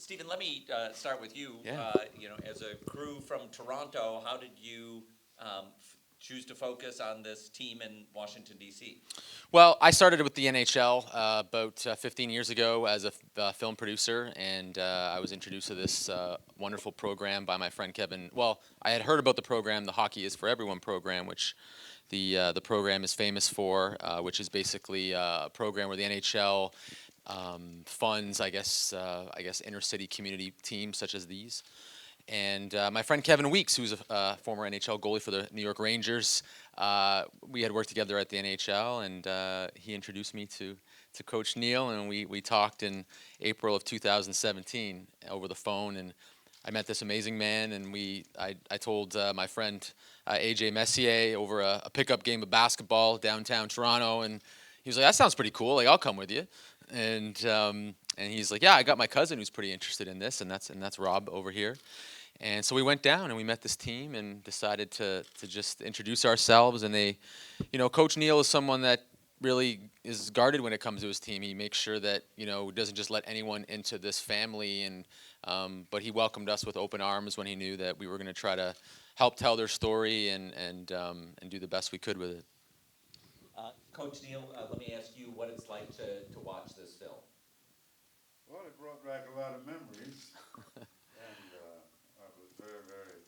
Stephen, let me start with you. Yeah. As a crew from Toronto, how did you choose to focus on this team in Washington, D.C.? Well, I started with the NHL about 15 years ago as a film producer, and I was introduced to this wonderful program by my friend Kevin. Well, I had heard about the program, the Hockey is for Everyone program, which the program is famous for, which is basically a program where the NHL funds, I guess, inner city community teams such as these. And my friend Kevin Weeks, who's a former NHL goalie for the New York Rangers, we had worked together at the NHL, and he introduced me to Coach Neal, and we talked in April of 2017 over the phone, and I met this amazing man, and I told my friend AJ Messier over a pickup game of basketball downtown Toronto, and he was like, "That sounds pretty cool. Like, I'll come with you." And he's like, "Yeah, I got my cousin who's pretty interested in this, and that's Rob over here." And so we went down and we met this team and decided to just introduce ourselves. And Coach Neal is someone that really is guarded when it comes to his team. He makes sure that doesn't just let anyone into this family, and but he welcomed us with open arms when he knew that we were going to try to help tell their story and do the best we could with it. Coach Neal, let me ask you what it's like to watch this film. Well, it brought back a lot of memories, and I was very, very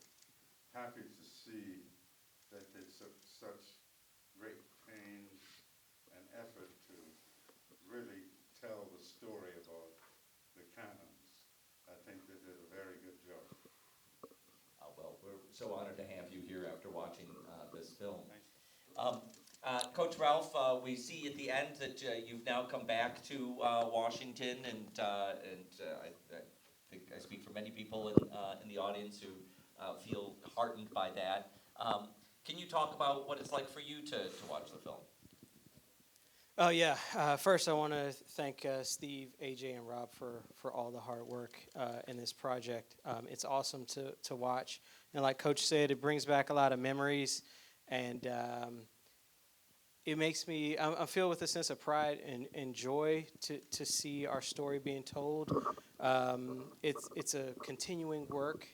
happy to see that they took such great pains and effort to really tell the story about the cannons. I think they did a very good job. Well, we're so honored to have you here after watching this film. Thank you. Coach Ralph, we see at the end that you've now come back to Washington, and I think I speak for many people in the audience who feel heartened by that. Can you talk about what it's like for you to watch the film? Oh yeah. First, I want to thank Steve, AJ, and Rob for all the hard work in this project. It's awesome to watch, and like Coach said, it brings back a lot of memories, and it makes me. I'm filled with a sense of pride and joy to see our story being told. It's a continuing work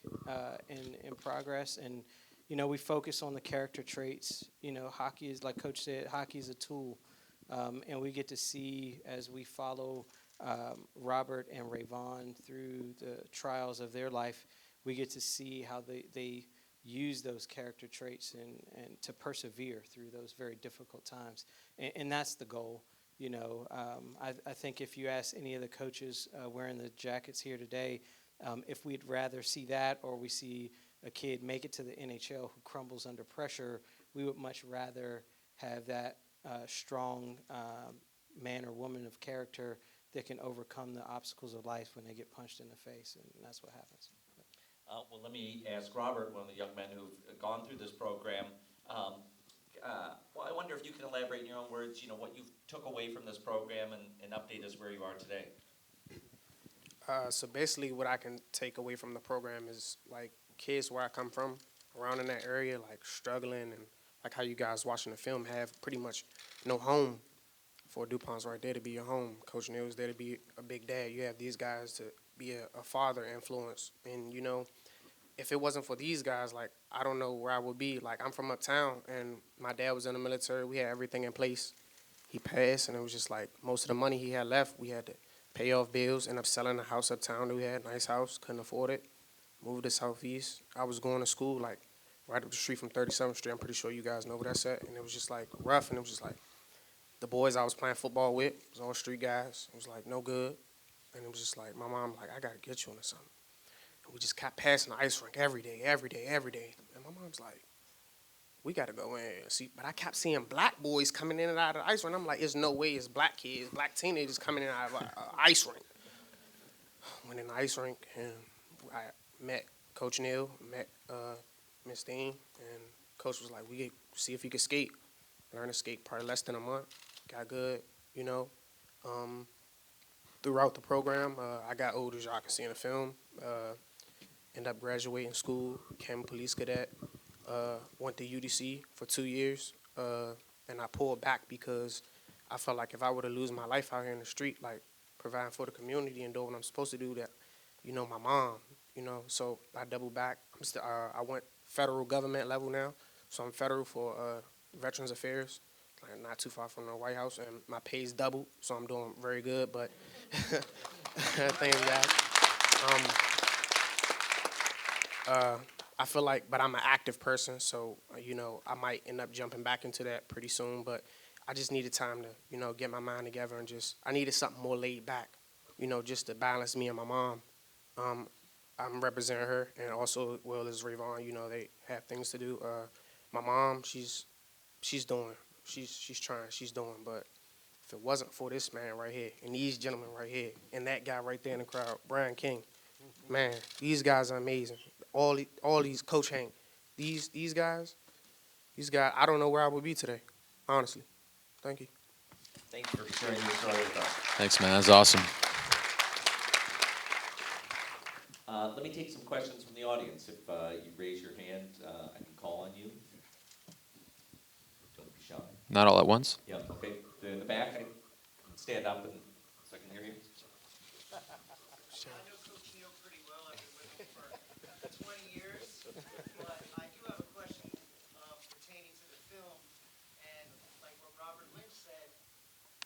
in progress, and we focus on the character traits. Hockey is, like Coach said, hockey is a tool. And we get to see, as we follow Robert and Rayvon through the trials of their life, we get to see how they use those character traits and to persevere through those very difficult times. And that's the goal. I think if you ask any of the coaches wearing the jackets here today, if we'd rather see that or we see a kid make it to the NHL who crumbles under pressure, we would much rather have that strong man or woman of character that can overcome the obstacles of life when they get punched in the face, and that's what happens. Well, let me ask Robert, one of the young men who've gone through this program. Well, I wonder if you can elaborate in your own words, what you took away from this program and update us where you are today. So basically, what I can take away from the program is like kids where I come from, around in that area, like struggling, and like how you guys watching the film have pretty much no home. Fort Dupont's right there to be your home. Coach Neal's there to be a big dad. You have these guys to be a father influence. And, if it wasn't for these guys, like, I don't know where I would be. Like, I'm from uptown, and my dad was in the military. We had everything in place. He passed, and it was just like most of the money he had left, we had to pay off bills, end up selling a house uptown that we had, nice house, couldn't afford it, moved to Southeast. I was going to school, like, right up the street from 37th Street. I'm pretty sure you guys know where that's at. And it was just, like, rough, and it was just, like, the boys I was playing football with was all street guys. It was, like, no good. And it was just, like, my mom, like, I got to get you into something. And we just kept passing the ice rink every day. And my mom's like, we got to go in and see. But I kept seeing black boys coming in and out of the ice rink. I'm like, there's no way it's black kids, black teenagers coming in and out of an ice rink. Went in the ice rink, and I met Coach Neal, met Miss Dean, and Coach was like, we see if you could skate. Learned to skate probably less than a month. Got good, Throughout the program, I got older, as y'all can see in the film. Ended up graduating school, became a police cadet. Went to UDC for 2 years, and I pulled back because I felt like if I were to lose my life out here in the street, like providing for the community and doing what I'm supposed to do, that, my mom, so I double back. I went federal government level now, so I'm federal for Veterans Affairs, like not too far from the White House, and my pay's doubled, so I'm doing very good. But thanks, guys. I feel like, but I'm an active person, so I might end up jumping back into that pretty soon. But I just needed time to, get my mind together and I needed something more laid back, just to balance me and my mom. I'm representing her, and also Will is Rayvon. They have things to do. My mom, she's doing, she's trying, she's doing. But if it wasn't for this man right here, and these gentlemen right here, and that guy right there in the crowd, Brian King, man, these guys are amazing. All these Coach Hank, these guys, I don't know where I would be today, honestly. Thank you. Thank you for sharing your story with us. Thanks, man. That's awesome. Let me take some questions from the audience. If you raise your hand, I can call on you. Don't be shy. Not all at once. Yeah, okay. In the back, I can stand up so I can hear you. I know Coach Neal pretty well. I've been with him for 20 years. But I do have a question pertaining to the film. And like what Robert Lynch said,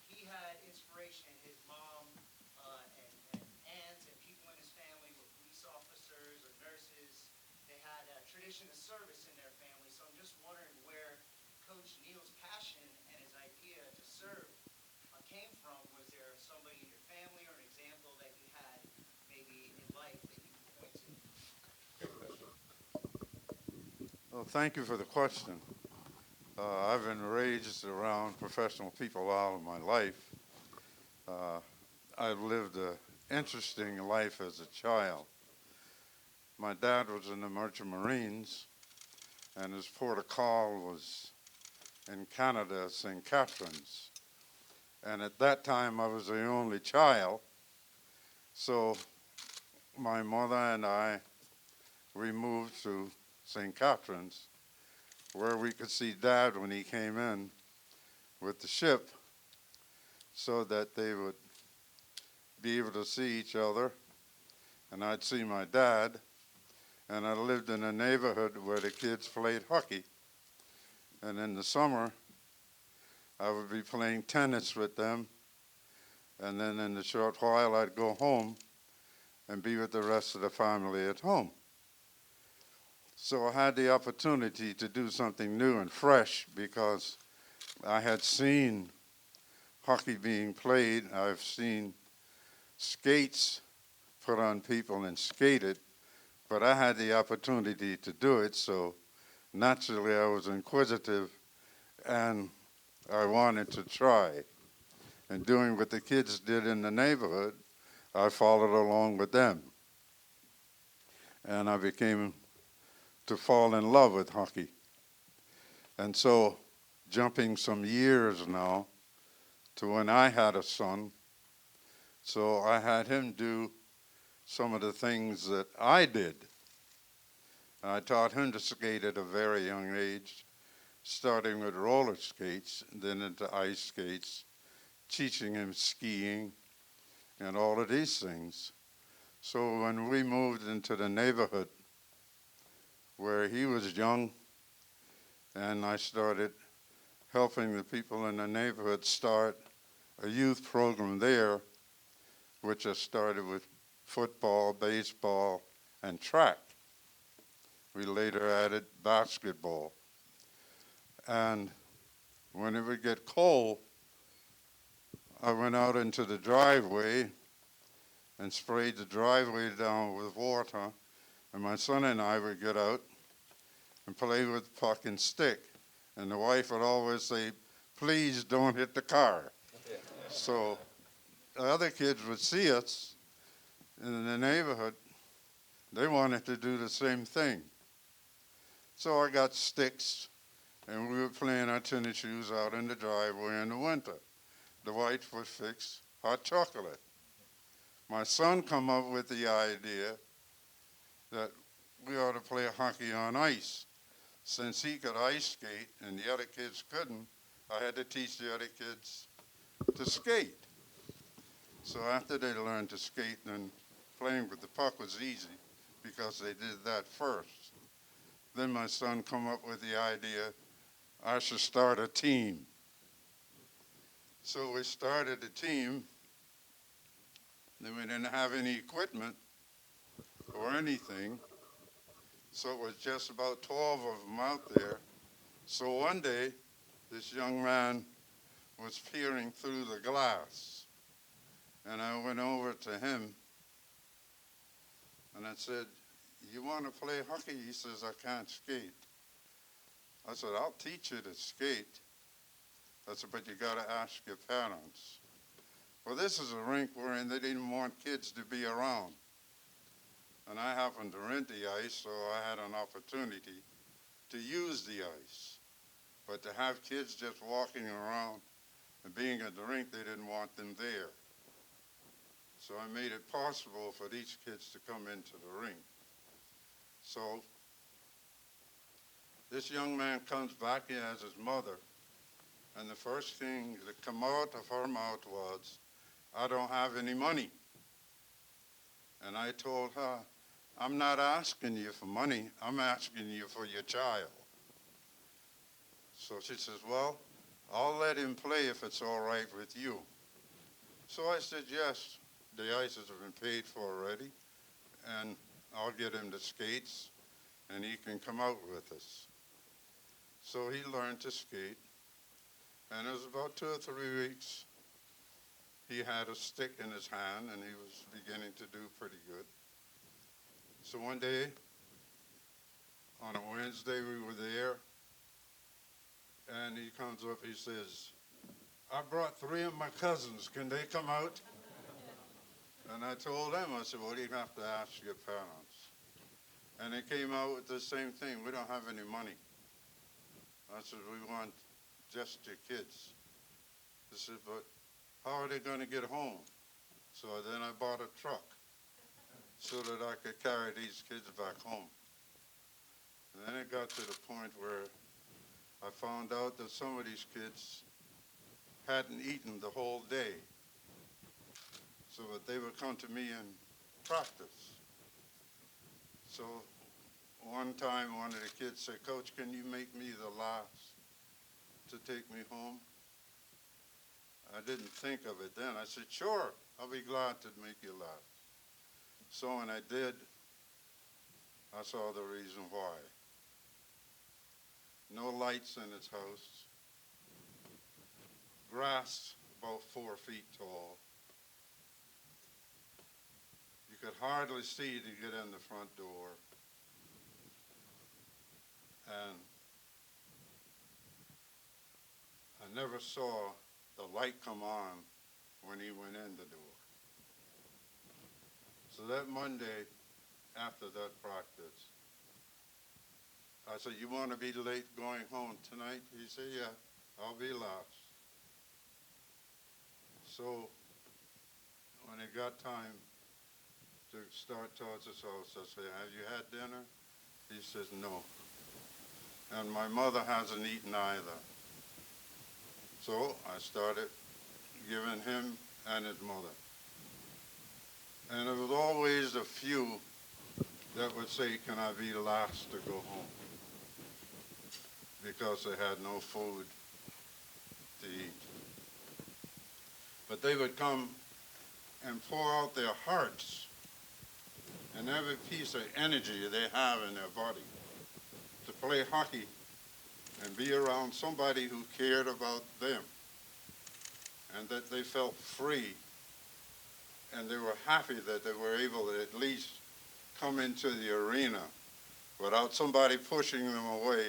he had inspiration. His mom and aunts and people in his family were police officers or nurses. They had a tradition of service in their family. So I'm just wondering where Coach Neal's passion and his idea to serve came from. Was there somebody in your family or an example that you had maybe in life that you could point to? Great question. Well, thank you for the question. I've been raised around professional people all of my life. I've lived an interesting life as a child. My dad was in the Merchant Marines, and his port of call was in Canada, St. Catharines. And at that time, I was the only child. So my mother and I, we moved to St. Catharines, where we could see Dad when he came in with the ship, so that they would be able to see each other, and I'd see my dad. And I lived in a neighborhood where the kids played hockey. And in the summer, I would be playing tennis with them, and then in a short while I'd go home and be with the rest of the family at home. So I had the opportunity to do something new and fresh because I had seen hockey being played. I've seen skates put on people and skated, but I had the opportunity to do it, so naturally I was inquisitive and I wanted to try. And doing what the kids did in the neighborhood, I followed along with them. And I became to fall in love with hockey. And so, jumping some years now to when I had a son, so I had him do some of the things that I did. I taught him to skate at a very young age, starting with roller skates, then into ice skates, teaching him skiing and all of these things. So when we moved into the neighborhood where he was young, and I started helping the people in the neighborhood start a youth program there, which I started with football, baseball, and track. We later added basketball. And when it would get cold, I went out into the driveway and sprayed the driveway down with water, and my son and I would get out and play with puck and stick. And the wife would always say, "Please don't hit the car." So the other kids would see us in the neighborhood. They wanted to do the same thing. So I got sticks, and we were playing our tennis shoes out in the driveway in the winter. The wife would fix hot chocolate. My son come up with the idea that we ought to play hockey on ice. Since he could ice skate and the other kids couldn't, I had to teach the other kids to skate. So after they learned to skate and playing with the puck was easy because they did that first. Then my son come up with the idea, I should start a team. So we started a team. Then we didn't have any equipment or anything. So it was just about 12 of them out there. So one day, this young man was peering through the glass. And I went over to him and I said, you want to play hockey? He says, I can't skate. I said, I'll teach you to skate. I said, but you got to ask your parents. Well, this is a rink wherein they didn't want kids to be around. And I happened to rent the ice, so I had an opportunity to use the ice. But to have kids just walking around and being at the rink, they didn't want them there. So I made it possible for these kids to come into the rink. So this young man comes back, he has his mother, and the first thing that come out of her mouth was, I don't have any money. And I told her, I'm not asking you for money, I'm asking you for your child. So she says, well, I'll let him play if it's all right with you. So I said, yes, the ices have been paid for already, and I'll get him the skates, and he can come out with us. So he learned to skate, and it was about 2 or 3 weeks. He had a stick in his hand, and he was beginning to do pretty good. So one day, on a Wednesday, we were there, and he comes up, he says, I brought 3 of my cousins, can they come out? And I told them, I said, well, you have to ask your parents. And they came out with the same thing, we don't have any money. I said, we want just your kids. They said, but how are they going to get home? So then I bought a truck so that I could carry these kids back home. And then it got to the point where I found out that some of these kids hadn't eaten the whole day, so that they would come to me and practice. So one time, one of the kids said, Coach, can you make me the last to take me home? I didn't think of it then. I said, sure, I'll be glad to make you last. So when I did, I saw the reason why. No lights in his house, grass about 4 feet tall. You could hardly see to get in the front door. And I never saw the light come on when he went in the door. So that Monday, after that practice, I said, you want to be late going home tonight? He said, yeah, I'll be last. So when it got time to start towards his house, I said, have you had dinner? He says, no. And my mother hasn't eaten either. So I started giving him and his mother. And there was always a few that would say, can I be the last to go home? Because they had no food to eat. But they would come and pour out their hearts and every piece of energy they have in their body to play hockey and be around somebody who cared about them and that they felt free and they were happy that they were able to at least come into the arena without somebody pushing them away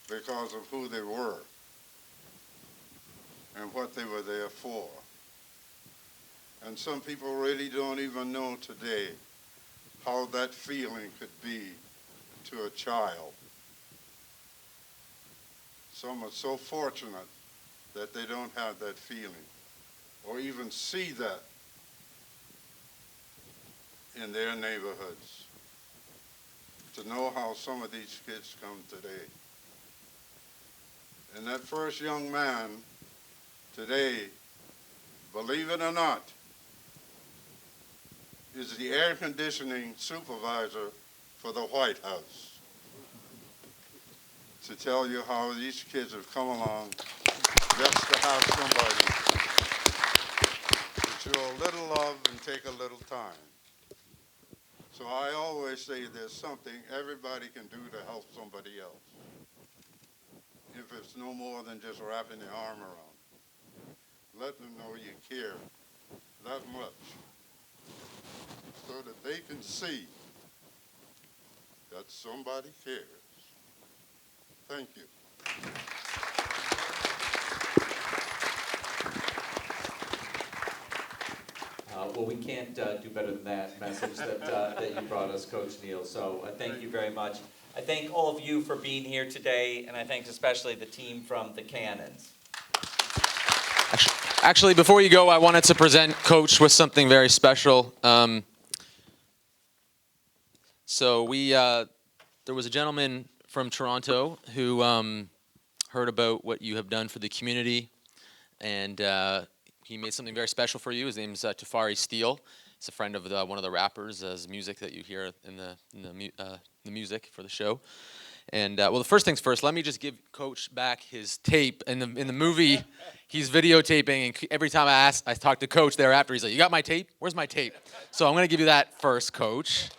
because of who they were and what they were there for. And some people really don't even know today how that feeling could be to a child. Some are so fortunate that they don't have that feeling or even see that in their neighborhoods. To know how some of these kids come today. And that first young man today, believe it or not, is the air conditioning supervisor for the White House, to tell you how these kids have come along just to have somebody to show a little love and take a little time. So I always say there's something everybody can do to help somebody else, if it's no more than just wrapping your arm around. Let them know you care that much, so that they can see that somebody cares. Thank you. Well, we can't do better than that message that you brought us, Coach Neal. So thank you very much. I thank all of you for being here today, and I thank especially the team from the Cannons. Actually, before you go, I wanted to present Coach with something very special. There was a gentleman from Toronto who heard about what you have done for the community, and he made something very special for you. His name is Tafari Steele. He's a friend of one of the rappers, music that you hear in the music for the show. And well, the first things first, let me just give Coach back his tape. In the movie, he's videotaping, and every time I talk to Coach thereafter, he's like, "You got my tape? Where's my tape?" So I'm going to give you that first, Coach.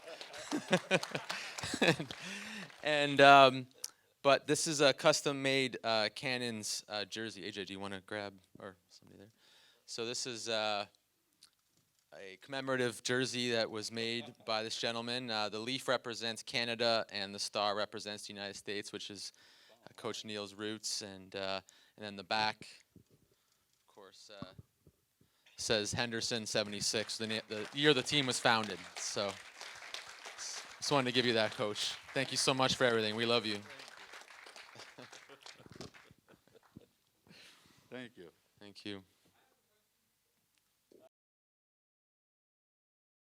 But this is a custom-made Cannons jersey. AJ, do you want to grab, or somebody there? So this is a commemorative jersey that was made by this gentleman. The leaf represents Canada, and the star represents the United States, which is Coach Neal's roots. And then the back, of course, says Henderson '76, the year the team was founded. So just wanted to give you that, Coach. Thank you so much for everything. We love you. Thank you. Thank you.